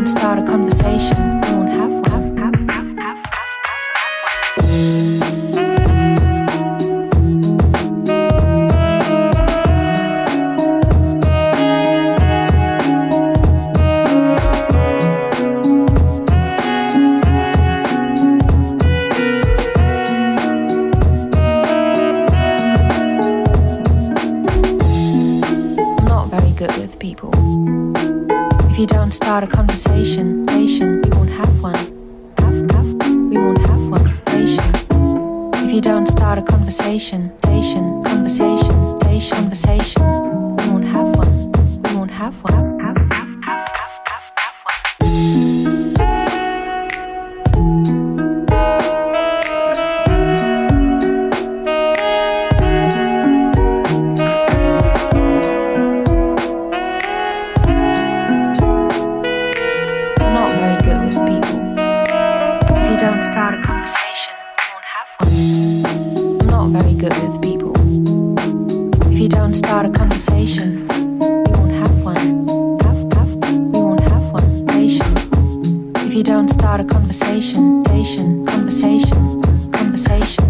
start a conversation, you won't have one. Good with people. If you don't start a conversation, you won't have one. We won't have one. If you don't start a conversation, conversation, we won't have one. We won't have one. Start a conversation, you won't have one. I'm not very good with people. If you don't start a conversation, you won't have one. We won't have one. If you don't start a conversation, conversation.